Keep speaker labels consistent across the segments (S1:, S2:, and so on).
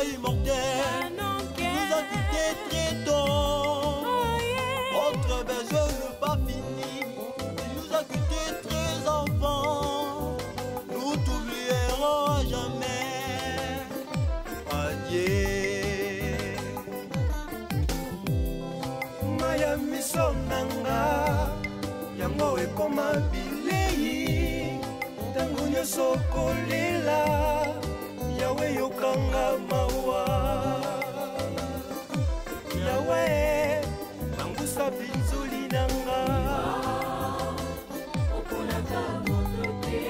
S1: Immortel, nous a quittés très tôt. Notre belle jeune pas fini, il nous a quittés très enfant. Nous t'oublierons à jamais. Adieu. Maya miso nanga, yango ekoma bilei. Tango nyonso kolela. Yawe yokanga mawa, Yawe angusa binzuli nanga. Oponaka moto te,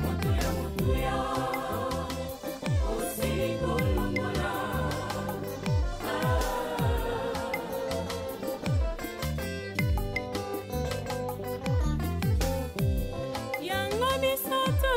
S1: moto ya motuya, osili kolongola.
S2: Yango misato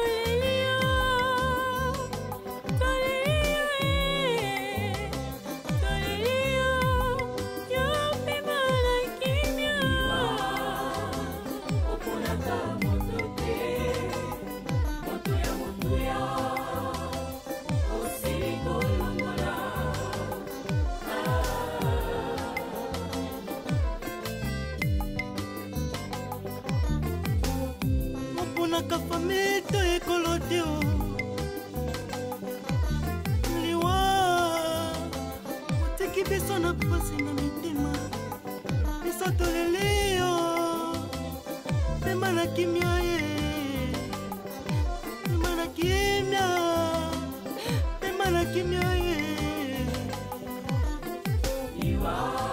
S1: Naka famito e coloteo liwa oteki biso na pasi na mitema misato leleo pema na kimia ye pema na kimia pema na kimia ye liwa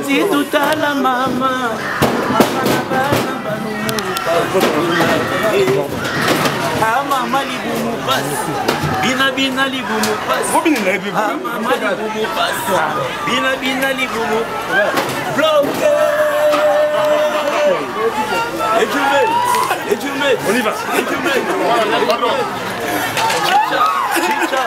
S3: Zitutala mama mama libumu pas bina libumu pas mama libumu pas bina libumu bloqué. Et tu mets on y va et tu mets chicha.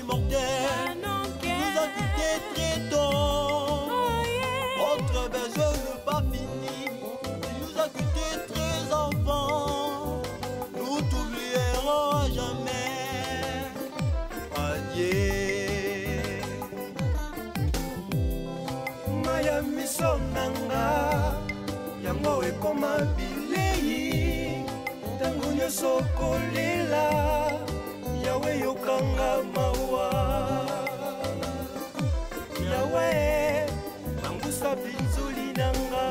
S1: Immortel, nous a quitté très tôt. Notre berger n'est pas fini, il nous a quitté très enfant. Nous t'oublierons à jamais. Adieu. Maya miso nanga, yango ekoma bilei. Tango nyonso kolela. Yawe yokanga mawa Yawe angusa binzuli nanga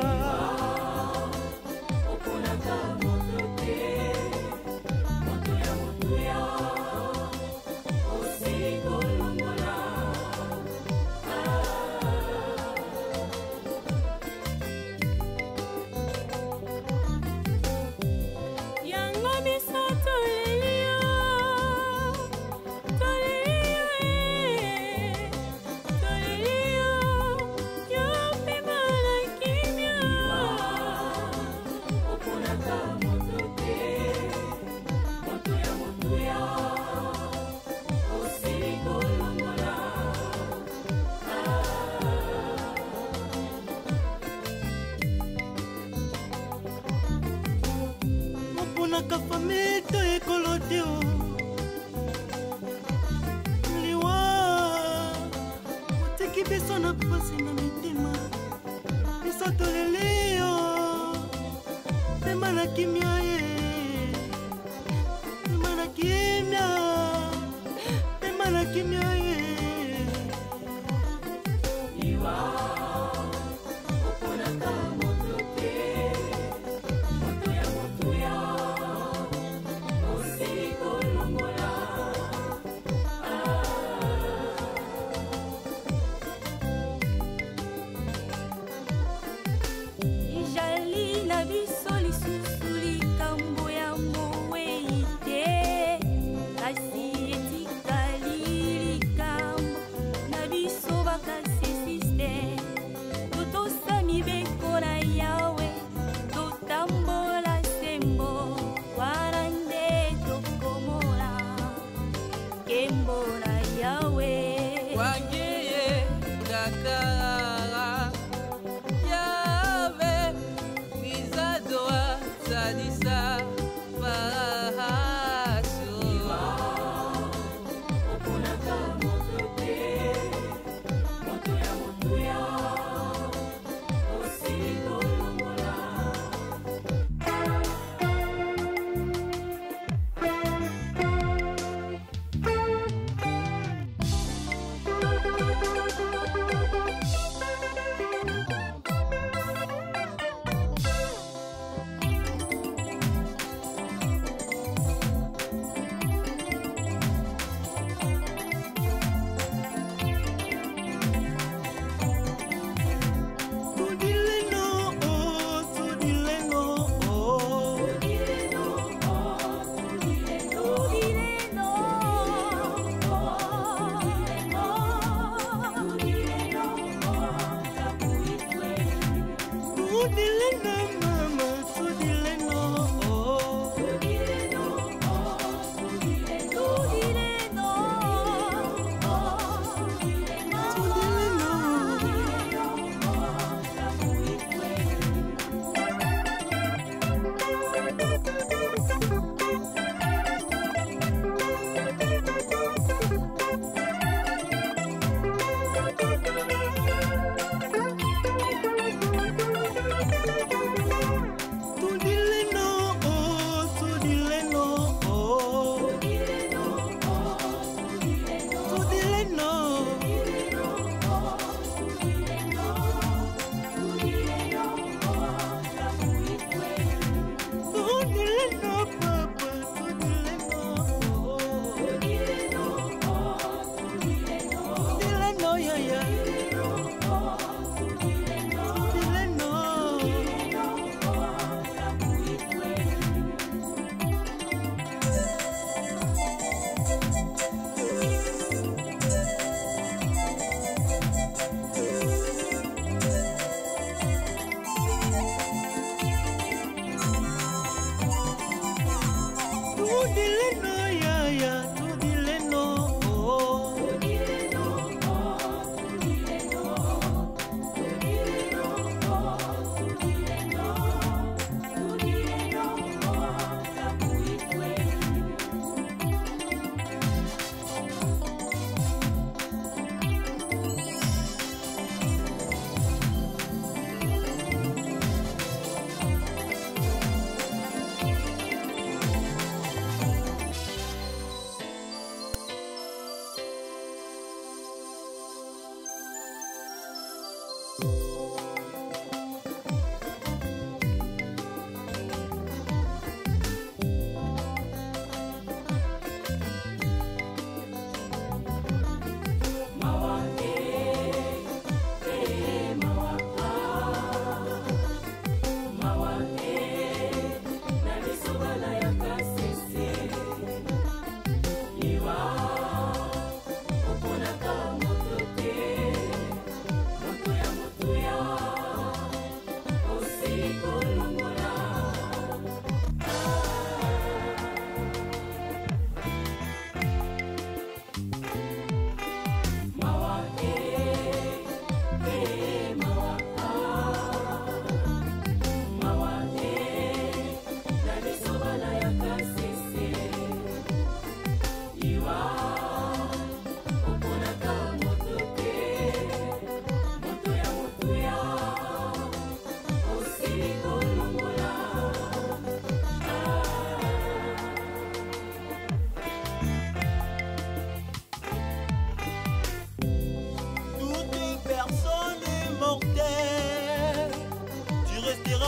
S1: Oponaka motote Moto ya motuya Osiko longola
S2: Yango misato
S1: Naka famito e coloteo Liwa Oteki beso na pasi na mitema Misato leleo Pema na kimia ye Pema na kimia Pema na kimia ye
S4: Wangeye kakara Yave Wizadoa Zadisa Fahasu
S2: Okunaka motote Moto ya motuya Osiko longola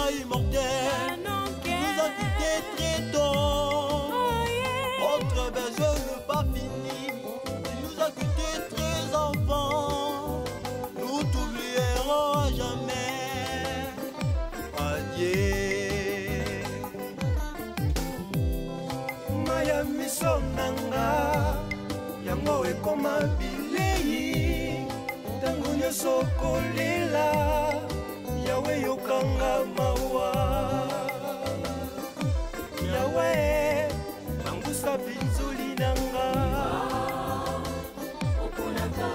S1: Immortel, nous a quitté très tôt. Notre berger n'est pas fini, il nous a quitté très enfant. Nous t'oublierons à jamais. Adieu. Maya miso nanga, yango ekoma bilei. Tango nyonso kolela. Yahweh yokanga mawa Yahweh bangusa binzuli nanga
S2: Okunaka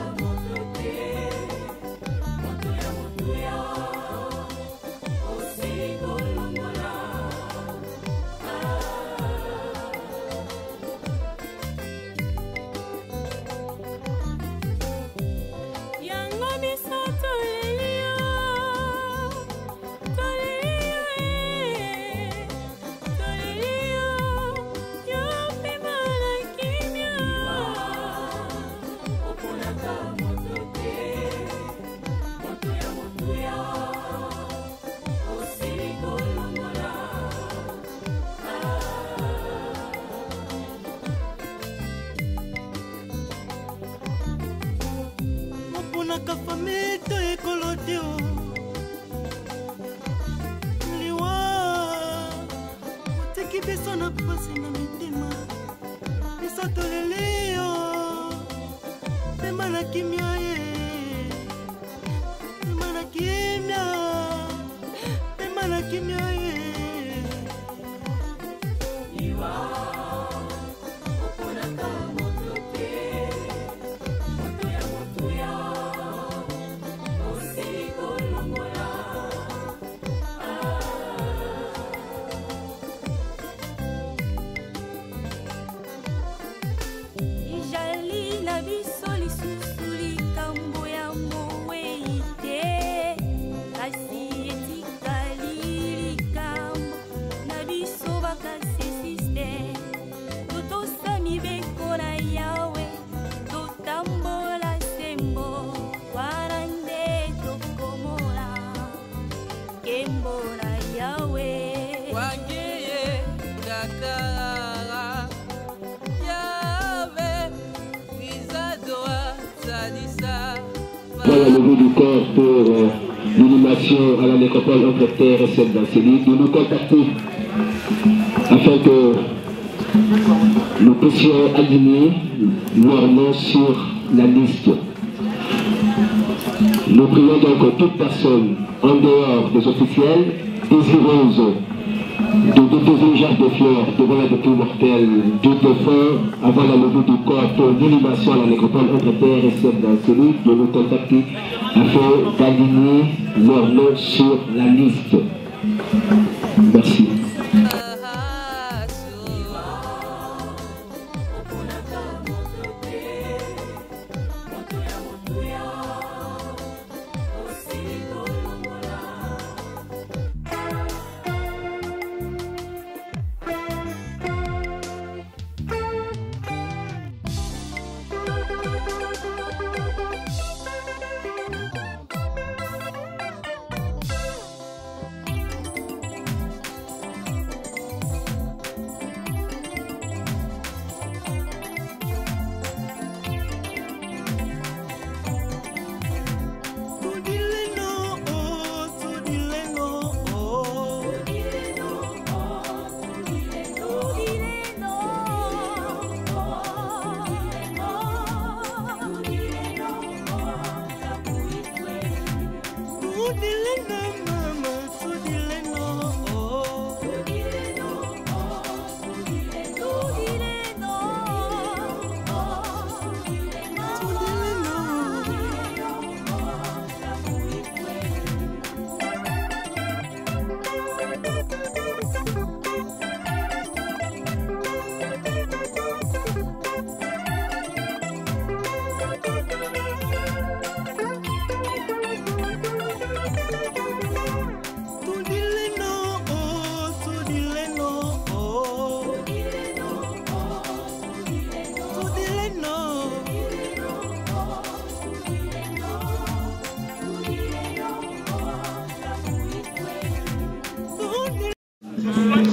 S1: Monaka famille to ekolotio liwa oteki biso na pasi na mitima biso toleleo pema na kimia ye pema na kimia pema na kimia ye
S2: liwa oponaka moto te moto ya
S5: Voilà le bout du corps pour l'inhumation à la nécropole entre terre et celle d'Ancélie. Nous nous contactons afin que nous puissions aligner leurs noms sur la liste. Nous prions donc toute personne en dehors des officiels désireuse de déposer une jarre de fleurs devant la dépouille mortelle du défunt avant la levée du corps pour l'inhumation à la nécropole entre terre et celle d'Ancélie, de nous contacter afin d'aligner leurs noms sur la liste. Merci.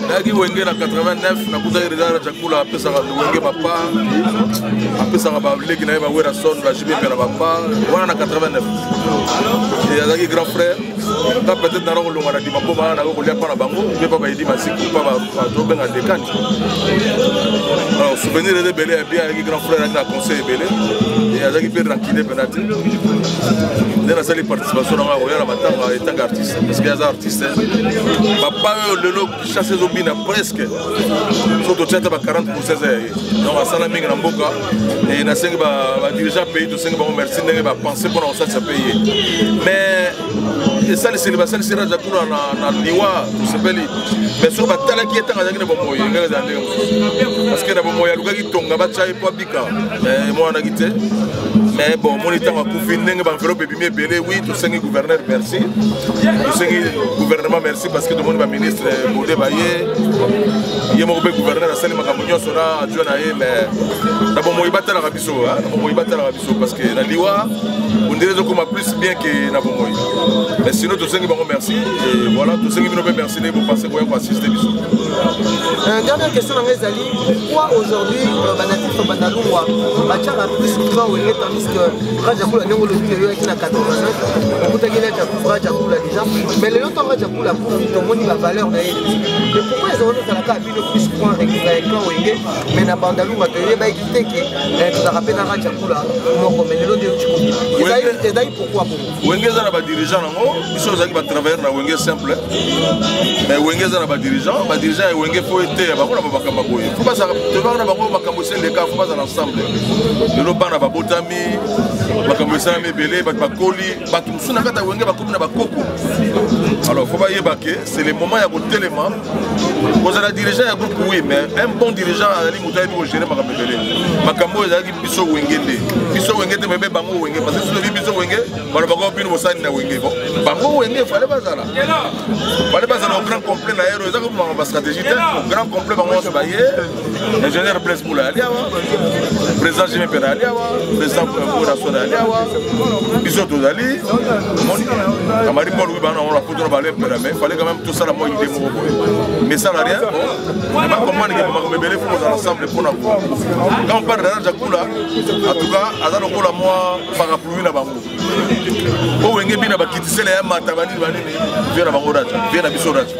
S3: Nagi wenge na 89 na kuza iridara chakula pesa wenge papa pesa ba legi na ba wera son ba jibe na papa wana na 89 et azaki grand frère ta peut-être na rongo longa na di mapoma na ko lia pa na bango be papa idi masiku pa ba to benga dekani alors souvenir de belé bien avec grand frère na conseil belé et azaki pe tranquille penati na sali participation na roya na matanga etanga artiste parce que azar artiste papa le lo chasse zobina presque surtout tchata ba 40 pour 16 donc asala mingi na mboka et na sengi ba dirigeant pays to sengi ba merci ndenge ba penser pour ça ça payer mais et ça le célébration sera jakuna na liwa to sepeli mais sur ba tala ki etanga zakina ba moyo ngala za ndenge parce que na ba moyo luka ki tonga ba chai po bika moi na gite mais bon mon état va couvrir ndenge ba enveloppe bimé belé oui to sengi gouverneur merci to sengi gouvernement merci parce que tout le monde va ministre Modé Baye il y a mon gouverneur à Sali Makamunyo sera adjoint à lui mais d'abord moi il battait la rabiso parce que la liwa on dirait qu'on plus bien que na bon mais sinon tout ça qui bon merci et voilà tout ça qui nous merci de vous passer pour assister biso.
S6: Dernière question dans les alliés, pourquoi aujourd'hui Banatif Bandalungwa Bachara plus souvent où il est en puisque Rajakula n'est pas le but qui n'a 89, on peut gagner Rajakula déjà, mais les autres Rajakula pour tout le monde la valeur d'ailleurs. Mais pourquoi ils ont fait la carte de plus point avec mais na Bandalou va te dire quitter que tu as rappelé Rajakula, mais les autres et d'ailleurs pourquoi pour
S3: Wenge za na ba dirigeant nango, biso za ba travailleur na Wenge simple. Mais Wenge za na ba dirigeant et Wenge faut être ba kona ba kamba boye. Faut pas ça te voir na ba ko ba kambo c'est les cas, faut pas dans ensemble. Le loba na ba botami, ba kambo ça me belé, ba koli, ba tout suna kata Wenge ba komi na ba koko. Alors faut pas yebake, c'est le moment ya ko téléma. Vous avez dirigeant un groupe oui, mais un bon dirigeant a dit que vous gérer ma belé. Ma kambo za ki biso Wenge ndé. Biso Wenge te bébé bango Wenge parce que si le biso Wenge, ba ba ko bino ça na Wenge bon. Bango Wenge fallait pas ça là. Fallait pas ça au grand complet na héros, ça comme ma stratégie au grand complet bango se bailler. Ingénieur Blaise Moula aliawa, président Jimé Pena aliawa, président Moura Soda aliawa, biso tozali. Amari Paul oui bana on la photo ba le mais fallait quand même tout ça la moi idée mo mais ça n'a rien. On va comprendre que ma belé faut ensemble pour na. Quand on parle de Rajakula, en tout cas, azalo kola moi parapluie na bango. O Wenge bina ba kitisele ya matabani banini vient bango raja, vient biso raja.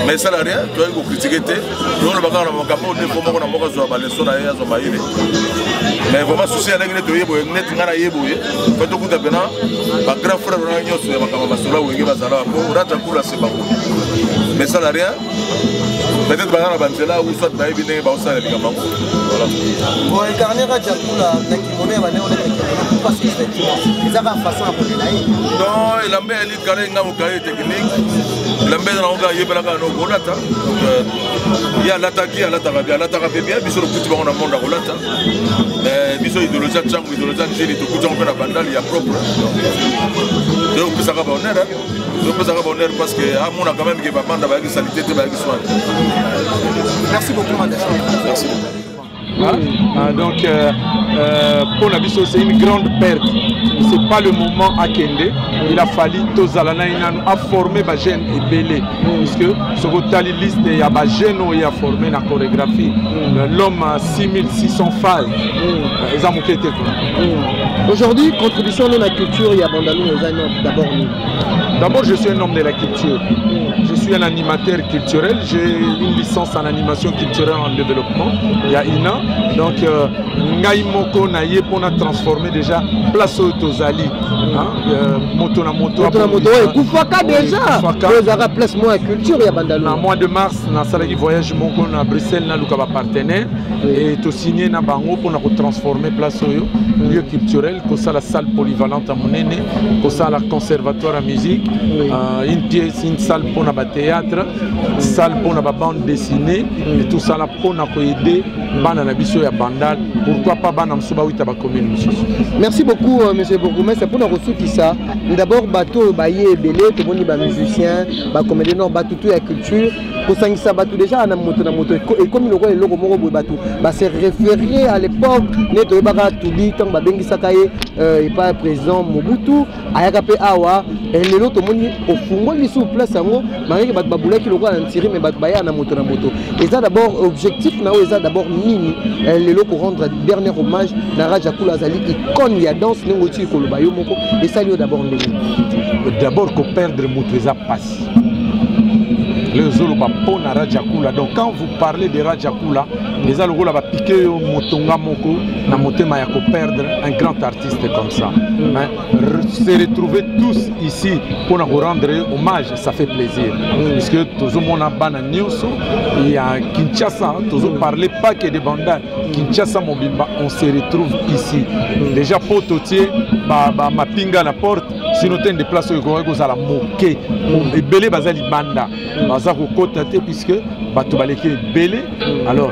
S3: Mais ça n'a rien, tu dois critiquer te. On va pas na makapo de comme on a moko zo ba leçon na ya zo ba ile. Mais vraiment souci avec net yebo net ngana yebo ye. Fa to kuta bena ba grand frère na nyoso ya makama basula Wenge bazala ko Rajakula c'est bango. Mais ça n'a rien. Peut-être que la Banzela ou soit Baïbi n'est pas au sein de l'Igamang. Voilà.
S6: Pour incarner Rajakula, on est parce qu'effectivement, ils avaient une façon à poser là.
S3: Non, il a mis un carré technique. Il a mis un gars qui il y a l'attaque, il y a l'attaque bien, mais sur le petit on a monde à Rolata. Mais il y a idéologie de Tchang, idéologie de Génie, tout le monde a bandal, il y a propre. Donc ça va honneur. Donc ça va honneur parce que à mon a quand même qui va prendre la sanité de la soin.
S6: Merci beaucoup, madame.
S3: Merci.
S7: Donc, pour Nabiso, c'est une grande perte. Ce n'est pas le moment à Kende. Il a fallu à former les jeunes et belé. Puisque ce que tu liste, il y a des jeunes qui ont formé la chorégraphie. L'homme a 6600 phases.
S6: Aujourd'hui, contribution à la culture, il y a Bandalou, d'abord nous.
S7: D'abord, je suis un homme de la culture. Je suis un animateur culturel. J'ai une licence en animation culturelle en développement il y a un an. Donc, Ngaïmoko Naye pour transformer déjà place au Tozali. Moto na moto.
S6: Moto na moto. Koufaka déjà. Vous avez place moi culture il y a Bandalou.
S7: En mois de mars, dans Salagi voyage Moko à Bruxelles, na Lukaba partenaire et tout signé na Bango pour transformer place au lieu culturel, comme ça la salle polyvalente à Monene, comme ça la conservatoire à musique. Une pièce, une salle pour le théâtre, une salle pour la bande dessinée, et tout ça pour aider les bandal. Pourquoi pas la commune.
S6: Merci beaucoup, M. Bourgoumès. C'est pour nous ressourcer ça. D'abord, bateau, baillé, belé, tout le monde est musicien, comédien, bateau, la culture. Pour ça, ça bateau déjà à la moto. Et comme il y a le logo bateau, c'est référé à l'époque, Neto Ebara Toubi, Tang Babengi Sakaye, et pas président Mobutu, Ayakape Awa, et les autres, au fond, ils sont place à moi, Marie Baboula qui le voit en Syrie, mais Batbaya na moto. Et ça d'abord, objectif, ça d'abord mini, les locaux pour rendre dernier hommage à Rajakula Zali, icône, il y a danse, et ça lui d'abord.
S7: D'abord, qu'on perdre Moutouza passe. Le Zoloba pon à Rajakula. Donc quand vous parlez de Rajakula, les Algola va piquer au Motonga Moko, na Motema Yako perdre un grand artiste comme ça. Se retrouver tous ici pour nous rendre hommage, ça fait plaisir. Puisque tous les monde a bana Nyonso, il y a Kinshasa, tous ne parlez pas que des bandades. Kinshasa Mobimba, on se retrouve ici. Déjà pour Totier, ma pinga à la porte, sinon tu as des places où vous allez moquer. Et belé bazali banda. Puisque Batubaleke est belé. Alors,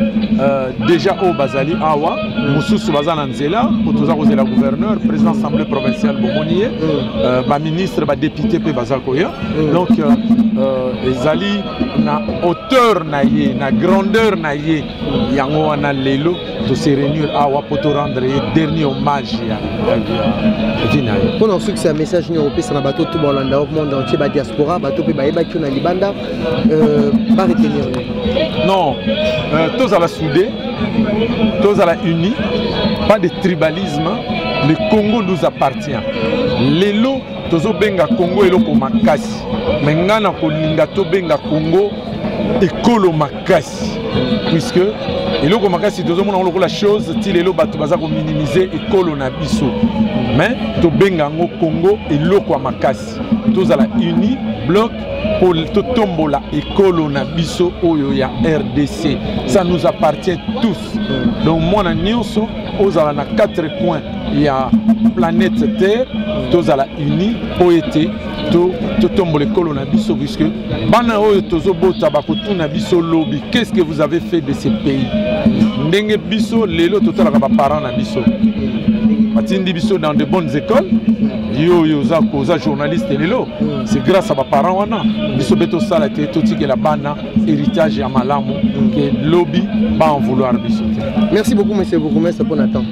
S7: déjà au Bazali, Awa, Moussous Bazananzela, pour tous les gouverneurs, président de l'Assemblée provinciale Bomonier, ministre, député, Bazakoya. Donc, Zali, na hauteur, na grandeur, Yango, na Lelo, de se réunir Awa pour te rendre le dernier hommage à Vinaï.
S6: Pour un succès, un message européen, ça n'a pas tout le monde entier, la diaspora, bateau pe baïba qui on a libanda, pas retenir.
S7: Non, tous à la soudée, tous à la unie, pas de tribalisme. Le Congo nous appartient. Lelo, tozo benga Congo eloko makasi. Mengana kolinga to benga Congo ekolo makasi. Puisque eloko makasi tozo mona la chose, ti lelo bato baza ko minimiser ekolo na biso. Mais to benga ngo Congo eloko makasi. Toza la uni bloc pour to tombola ekolo na biso oyo ya RDC. Ça nous appartient tous. Donc moi na nyonso ozala na 4 coins. Il y a planète Terre, tous à la unie, poété, tout tombe l'école na biso puisque bana oyo tozo bota bakotu na biso lobby. Qu'est-ce que vous avez fait de ces pays? Ndenge biso lelo totala ka parents na biso. Batindi biso dans de bonnes écoles. Yo za journaliste lelo. C'est grâce à ba parents wana. Biso beto sala te totike la bana héritage ya malamu que lobby ba en vouloir biso.
S6: Merci beaucoup monsieur Bourgmestre, c'est bon attendre.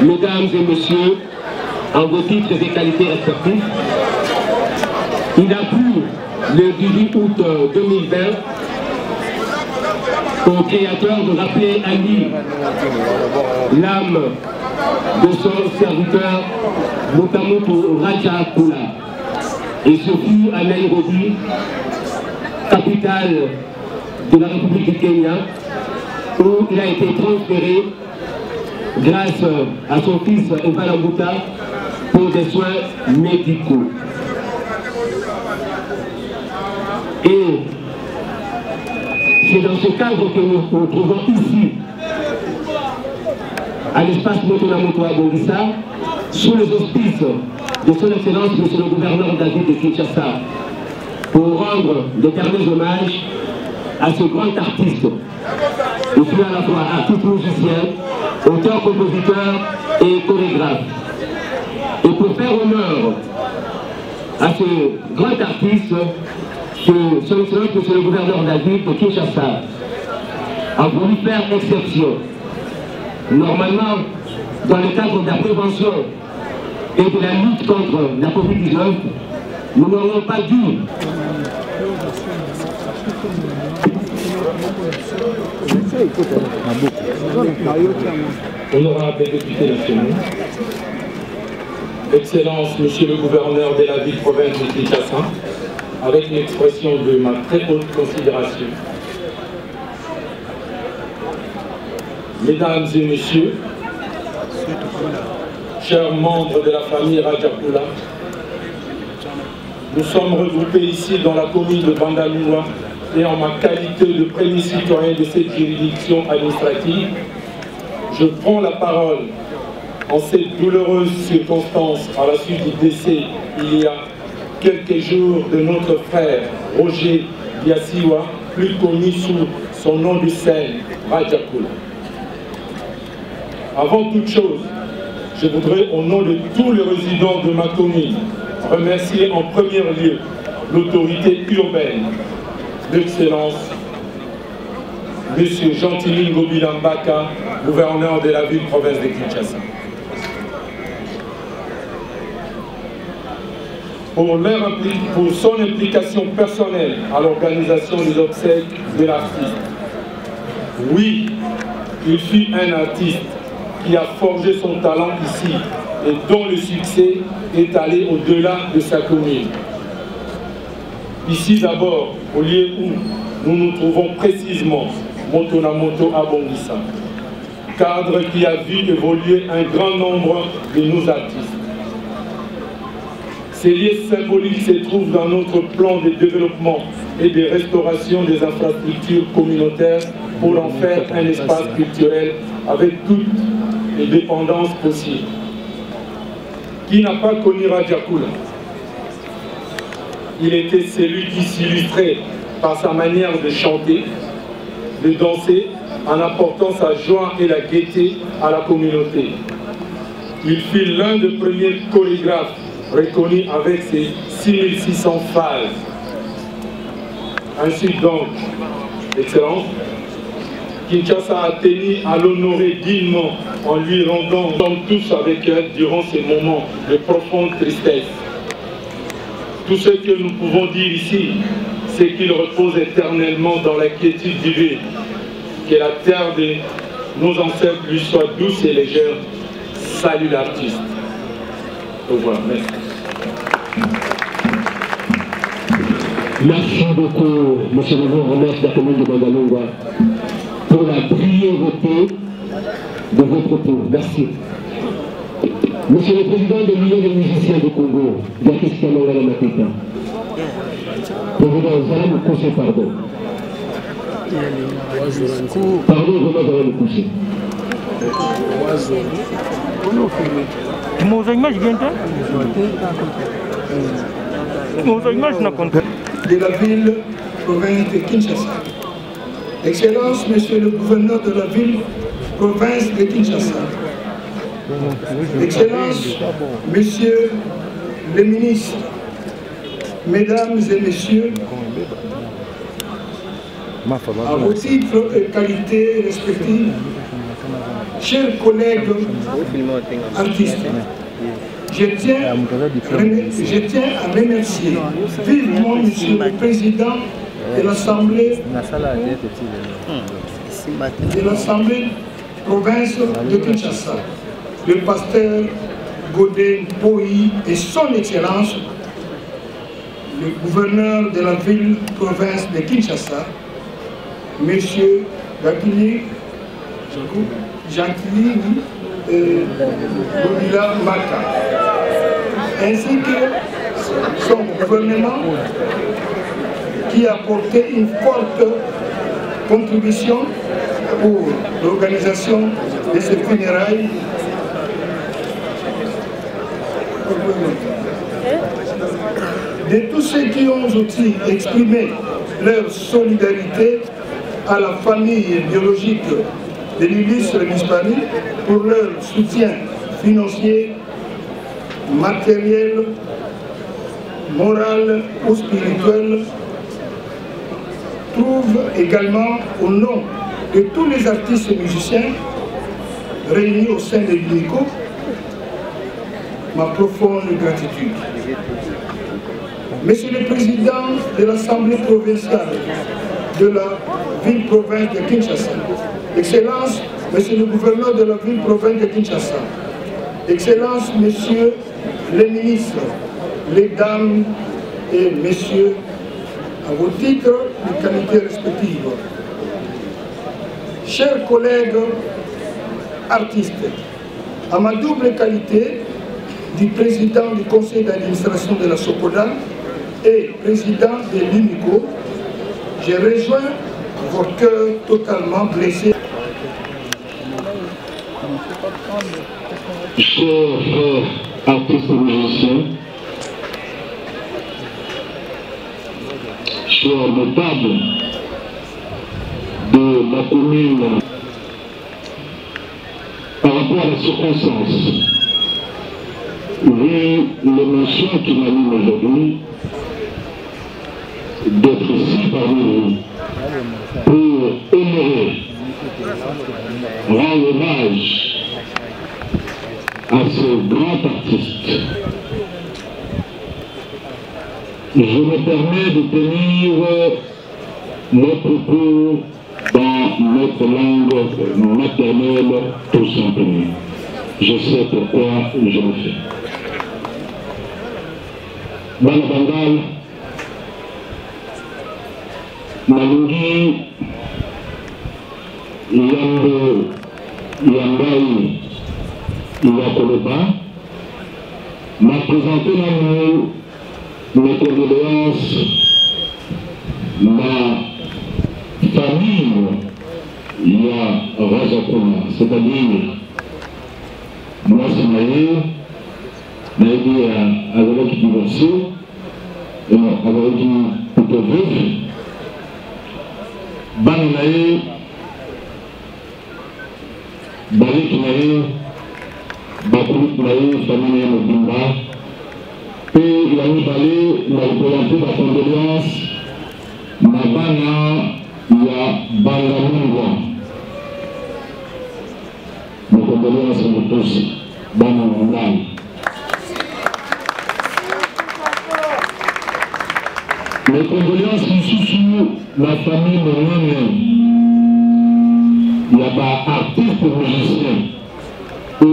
S5: Mesdames et messieurs, en vos titres et qualités respectifs, il a plu le 18 août 2020 au créateur de rappeler à lui l'âme de son serviteur Motamoto Rajakula. Et ce fut à Nairobi, capitale de la République du Kenya, où il a été transféré grâce à son fils Evan Ambuta pour des soins médicaux. Et c'est dans ce cadre que nous nous trouvons ici, à l'espace Motonamoto à Bongissa, sous les auspices de son Excellence, Monsieur le gouverneur David de Kinshasa, pour rendre d'éternels hommages à ce grand artiste. Il fut à la fois artiste musicien, auteur, compositeur et chorégraphe. Et pour faire honneur à ce grand artiste, que son Excellence, Monsieur le gouverneur David de Kinshasa a voulu faire exception. Normalement, dans le cadre de la prévention et de la lutte contre la Covid-19, nous n'aurions pas dû
S8: honorable député national, Excellence, Monsieur le gouverneur de la ville-province de Kinshasa, avec l'expression de ma très haute considération, Mesdames et Messieurs, chers membres de la famille Rajakula, nous sommes regroupés ici dans la commune de Bandalungwa et en ma qualité de premier citoyen de cette juridiction administrative, je prends la parole en cette douloureuse circonstance à la suite du décès il y a quelques jours de notre frère Roger Biasiwa, plus connu sous son nom de scène Rajakula. Avant toute chose, je voudrais au nom de tous les résidents de ma commune remercier en premier lieu l'autorité urbaine, l'Excellence, M. Gentilin Bilambaka, gouverneur de la ville-province de Kinshasa. Pour son implication personnelle à l'organisation des obsèques de l'artiste. Oui, il fut un artiste qui a forgé son talent ici et dont le succès est allé au-delà de sa commune. Ici d'abord, au lieu où nous nous trouvons précisément, Motonamoto à Bongissa, cadre qui a vu évoluer un grand nombre de nos artistes. Ces lieux symboliques se trouvent dans notre plan de développement et de restauration des infrastructures communautaires pour en faire un espace culturel avec toutes les dépendances possibles. Qui n'a pas connu Rajakula? Il était celui qui s'illustrait par sa manière de chanter, de danser, en apportant sa joie et la gaieté à la communauté. Il fut l'un des premiers chorégraphes reconnus avec ses 6600 phases. Ainsi donc, Excellence, Kinshasa a tenu à l'honorer dignement en lui rendant, nous sommes tous avec elle durant ces moments de profonde tristesse. Tout ce que nous pouvons dire ici, c'est qu'il repose éternellement dans la quiétude divine. Que la terre de nos ancêtres lui soit douce et légère. Salut l'artiste. Au revoir. Merci.
S5: Merci beaucoup, monsieur le gouverneur de la commune de Bandalungwa, pour la brièveté de votre tour. Merci. Monsieur le président de l'Union des musiciens du Congo, Christian Ngala Matita. Président Zan, coucher, pardon. Pardon, vraiment, vous allez me coucher.
S9: De la ville, province de Kinshasa. Excellence, monsieur le gouverneur de la ville, province de Kinshasa. Excellence, messieurs les ministres, mesdames et messieurs, à vos titres et qualités respectives, chers collègues artistes, je tiens à remercier vivement Monsieur le Président de l'Assemblée province de Kinshasa, le pasteur Godin Poyi et son Excellence, le gouverneur de la ville province de Kinshasa, M. Jacqueline Godila Maka, ainsi que son gouvernement qui a apporté une forte contribution pour l'organisation de ces funérailles. De tous ceux qui ont aussi exprimé leur solidarité à la famille biologique de l'illustre Mispani pour leur soutien financier, matériel, moral ou spirituel, trouve également au nom de tous les artistes et musiciens réunis au sein de l'UNICO ma profonde gratitude. Monsieur le Président de l'Assemblée provinciale de la ville-province de Kinshasa, Excellence, Monsieur le gouverneur de la ville-province de Kinshasa, Excellence, Messieurs les ministres, les dames et messieurs, à vos titres de qualité respectives, chers collègues artistes, à ma double qualité du président du conseil d'administration de la SOCODA et président de l'UNICO, j'ai rejoint votre cœur totalement blessé.
S5: Chers frères artistes et musiciens, chers notables de la commune, par rapport à la circonstance, vu l'émotion qui m'anime aujourd'hui, d'être ici parmi vous pour honorer, rendre hommage à ce grand artiste. Je me permets de tenir nos propos dans notre langue maternelle tout simplement. Je sais pourquoi je le fais. Bana Bangal, nalingi yambo yambai yakoloba m'a présenté mes condoléances, ma famille ya Razakuna, c'est-à-dire moi c'est Maïe, Naïdi avec divorcé, et non, avec plutôt veuf, Banaïe, Balik Naïe, Bakouk Naïe, famille Mobimba, et l'année balé m'a représenté ma condoléance, ma bana ya Bangamungwa. Mes condoléances à nous tous, Bangamungwa. Mes condoléances ici sur la famille Moumane. Il y a des artistes et musiciens. Et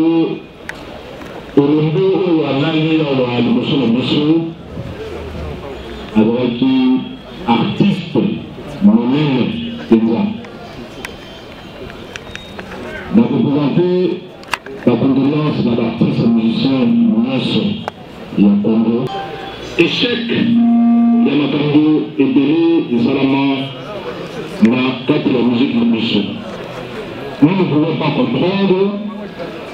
S5: le monde où on a lié à l'émotion de monsieur, avec artistes Moumane, c'est ça. Je vais présenter la condoléance de l'artiste et musicien Nyonso, il y a Congo. Échec. Yamakango et Bélé et Salama na kati la musique de mission. Nous ne pouvons pas comprendre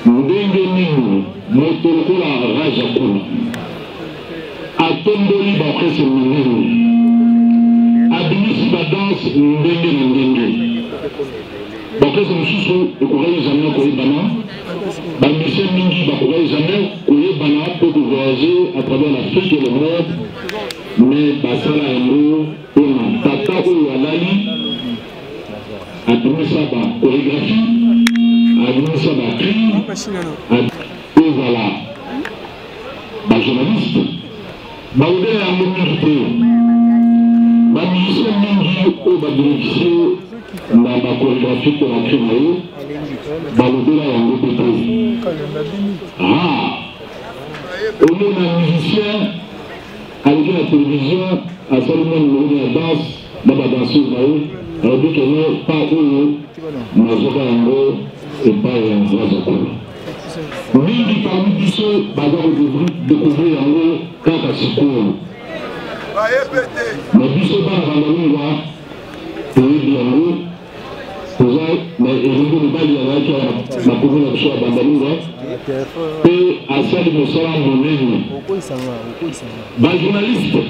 S5: ndenge nini moto lokola Razakuna atomboli baprese minene abimisi badanse ndenge na ndenge baprese mosusu ekokai jamais koyebana bamisien mingi bakokai jamais koyebana mpe kovoyager à travers l'Afrique et le monde. Mais basala yango pona tata oyo alali adimisa ba chorégraphie adimisa ba cri ezala journaliste baudela yango mingi te bamusicien mingi oyo babénéficie na bachorégraphie théâtre na ye balobela yango te te omona musicien aleki na télévision asali mwa numero ya danse na badanseuse na ye alobi kene pa oyo nazoka yango epai ya Razakula mingi parmi biso baza kodécouvrir yango kaka sikoyo na biso bana bandalungwa toyebi yango toza na elingo mobali azalaki na komi na biso ya bandalungwa mpe asali mosala monene bajournaliste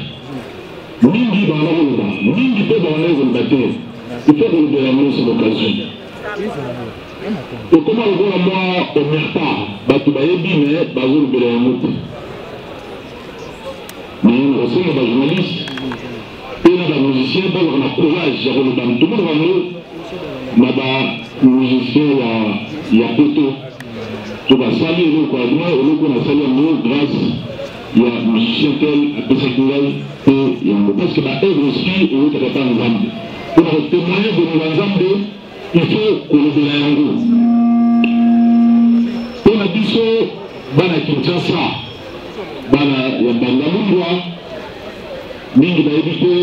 S5: mingi bana koloba mingi mpe bana koloba te ifo kolobela yango c'est l'occasion ekoma lokola mwa omerta bato bayebi me bazolobela yango te mais nakosenga bajournaliste mpe na bamusicien bazaka na courage ya koloba tomona bango na bamusicien ya poto to basali eloko adima eloko nasali yango grâce ya musicien tel apesaki ngai mpe yango parce que baœuvre aussi eyotaka ta nzambe mpona kotémoigne bolinga nzambe il faut kolobela yango mpona biso bana Kinshasa bana ya Bandalungwa mingi bayebi te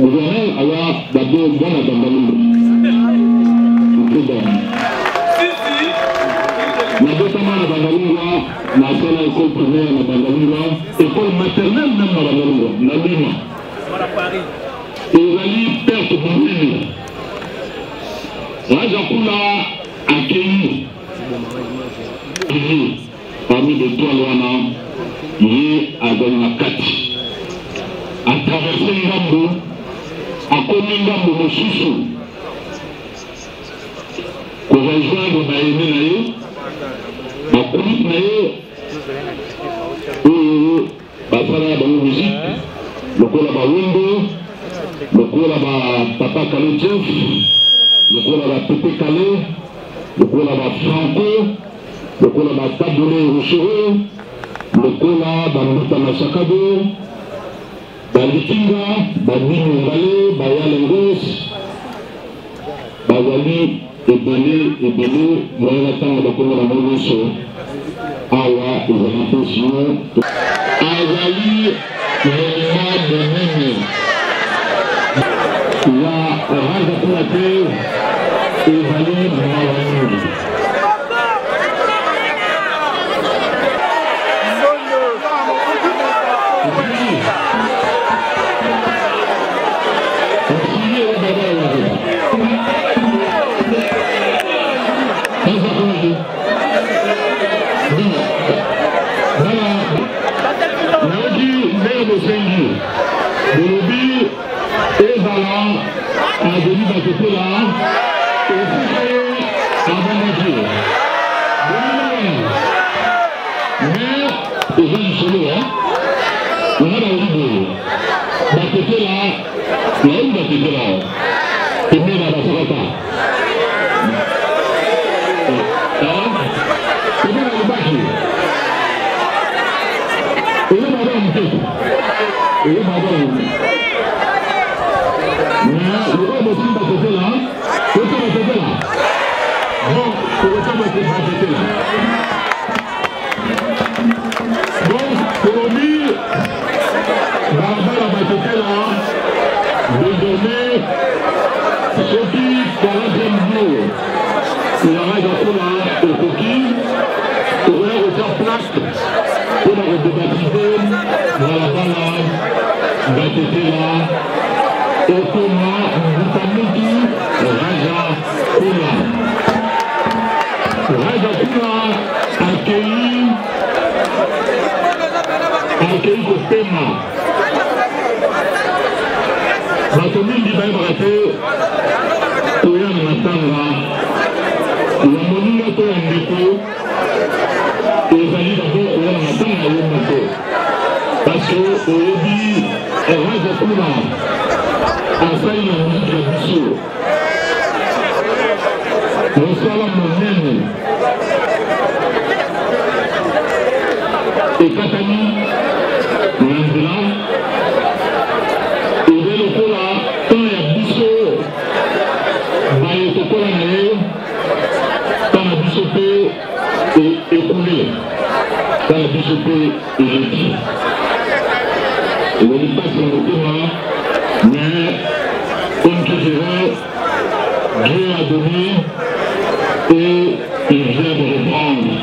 S5: gouverneur awa dabo mwana Bandalungwa nabotama na Bandalungwa nasala école primaire na Bandalungwa école maternelle même na Bandalungwa na Lima ezali perte monene Razakula accueilli parmi les trois wana ye azali na kati atraverse ngambo akomi ngambo mosusu korejoindre baene na ye bagroupe na ye oyo basala bango musique lokola bawendo lokola bapapa Kalo Jeff lokola bapete Kale lokola bafranco lokola batabole rochero lokola bambuta masakado balikinga babini ngale bayalengos bazali ebele moyena ntango bakongo na mo nyonso awa ezali mpe sino azali monument monene ya Razakula te ezali mawa mingi naoki ndenge bosengi bolobi ezala adeli bakotela esika ye abandaki mais eza lisolo wana baobi boye bakotela naobi bakotela pembeni na basakata pembeni na libaki eyo madame te eyo madame mais le roi mosim bakotela kote bakotela bon kokote bakotela donc kolobi balabala bakotela désormais soki troisième jour ya Razakula ekoki okoya kotia plaque mpona kodébaptize balabala bakotela okoma mbutamiki Razakula accueilli kopema bato mingi bayebaka te koya na matanga ya moninga to ya ndeko ezali dabord koya na matanga ya yo moko parce que oyebi Razakula asali na muziki ya biso mosala monene ekatani jeudi. Il n'est pas sur le terrain, mais comme tu dirais, Dieu a donné et il vient de reprendre.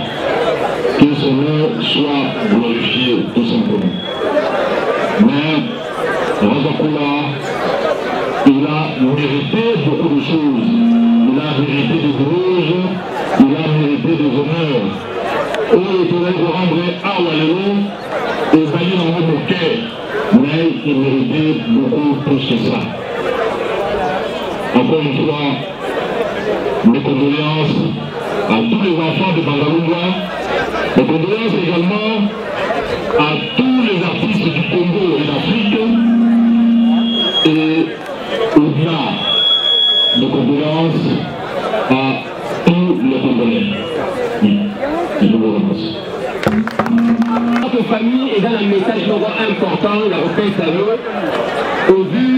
S5: Que son nom soit glorifié, tout simplement. Mais Razakula, il a mérité beaucoup de choses. Il a mérité des rouges, il a mérité des honneurs. Oh, il pourrait vous rendre à Walero et Zali dans votre cœur. Mais il méritait beaucoup plus que ça. Encore une fois, mes condoléances à tous les enfants de Bangalunga. Mes condoléances également à tous les artistes du Congo et d'Afrique. Et au-delà, mes condoléances à tous les Congolais. Je vous remercie.
S10: Notre famille est dans un message important, la reprise à l'eau, au vu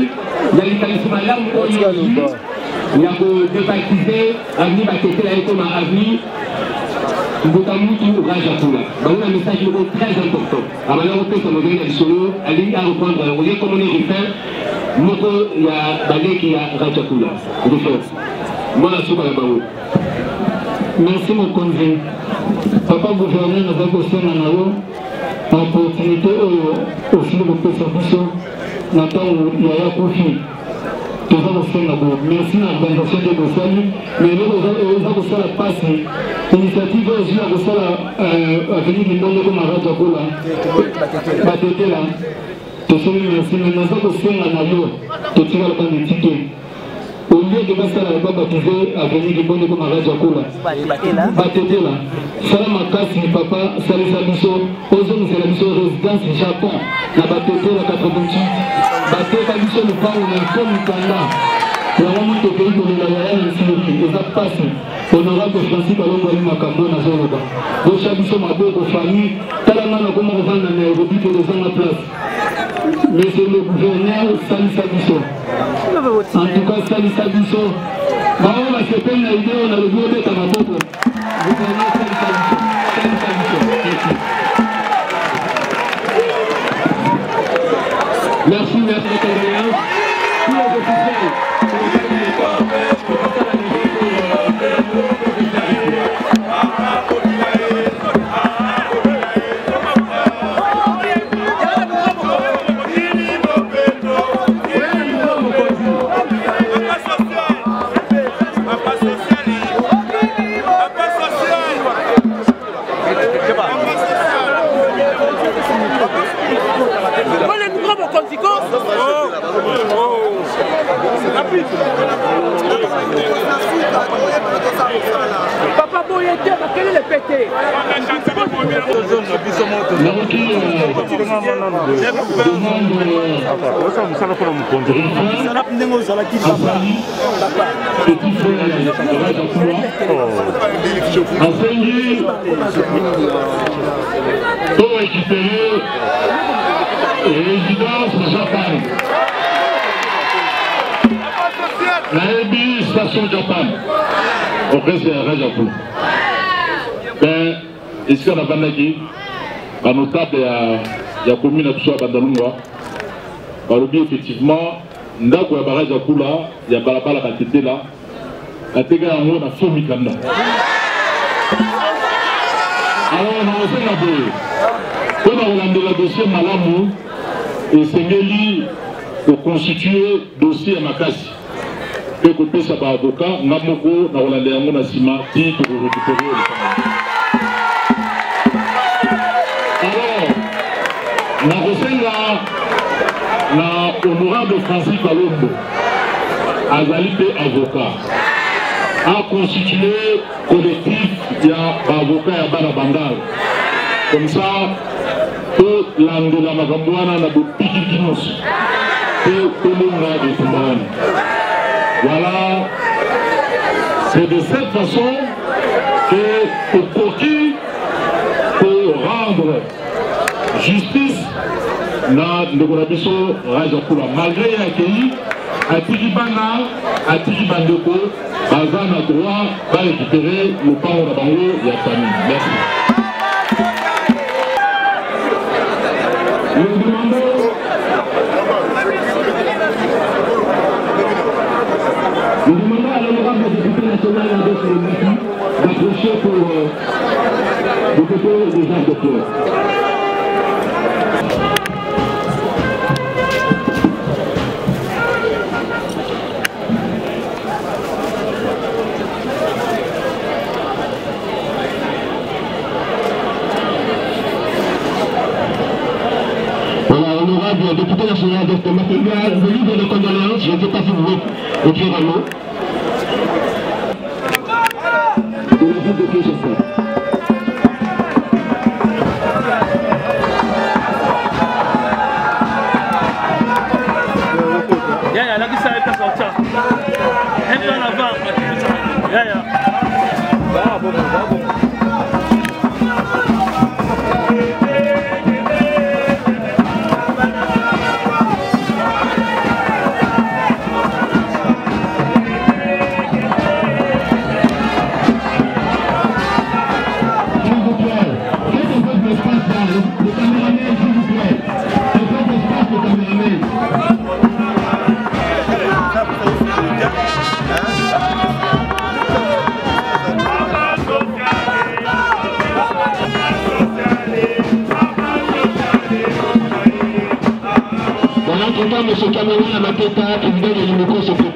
S10: de l'établissement là où il y a débaptisé, avenue Bakete, la comme avenue Mbotamutu Rajakula. Donc un message très important. Alors là, on peut se montrer dans le solo, aller à reprendre, vous voyez comment on est refait, il y a Balé qui a Rajakula. Moi, la soupe à la barreau.
S5: Merci mon convié. Papa gouverneur nous a bossé dans la opportunité au fil de Pessabiso, n'attend il y a Kofi. Merci à l'organisation de Bossali, mais nous avons la passe. L'initiative aussi a venir du monde comme Rajakola. Batete là. Merci, mais nous avons fait un avion. Tu tires le ticket. Au lieu de passer à la baptisé à venir du monde comme Rajakola. Batete là. Salam Akasi, papa, salut Sabiso. Osons, c'est la mission résidence du Japon. La Batete la 88. Batete la mission de Pau, on est comme Kanda. La maman de pays de la Syrie, et ça passe. Honorable Francis Alongo Makambo na Zoroba. Donc Chabiso Maboko famille, Talamana comme on vend dans Nairobi pour les gens à place. Monsieur le gouverneur, Sali Sabiso. En tout cas, Sali Sabiso. On va se peine la idée, on a le bureau d'être à Maboko. Gouverneur Sali Sabiso. Sali Sabiso. Merci, merci de condoléances. Tous les officiels.
S10: Papa Boyete, quel est le pété?
S5: Pour récupérer résidence Japan. La LB station Japan. Après c'est Rajakula. Ben, ici on a bandaki, un notable il y a commune à Bandalunga. Balobi effectivement, ndako ya Rajakula, il y a balabala Batete là. La tega yango na fomi kanda. Alors on a fait la boue. On a relandé le dossier malamu et Sengeli pour constituer dossier à Makasi. Et côté ça va avocat, Namoko, na relandé yango na sima, dit pour récupérer le travail. Alors, na Rosenga, na honorable Francis Kalombo, Azali avocat, a constitué collectif de l'avocat à Banabandal. Comme ça, tout l'angle de la Magambouana n'a pas de piquinos. Tout le monde a des semaines. Voilà. C'est de cette façon que pour qui pour rendre justice na Ndogorabiso Rajakula. Malgré l'accueil, à Tiribana, à Tiribandeko, Bazan a droit de récupérer le pain au Rabango et la famille. Merci.
S10: Nous demandons à l'honorable député national d'approcher pour développer des arts de fleurs. Honorable député national de Matéria, le livre de condoléances, je ne sais pas si vous voulez écrire un mot. De la ville de Kinshasa.
S11: Yaya, là qui s'arrête à sortir. Un peu en avant. Yaya. Bravo.
S10: M. Cameroun Amateta, président de l'UNECO, se prépare.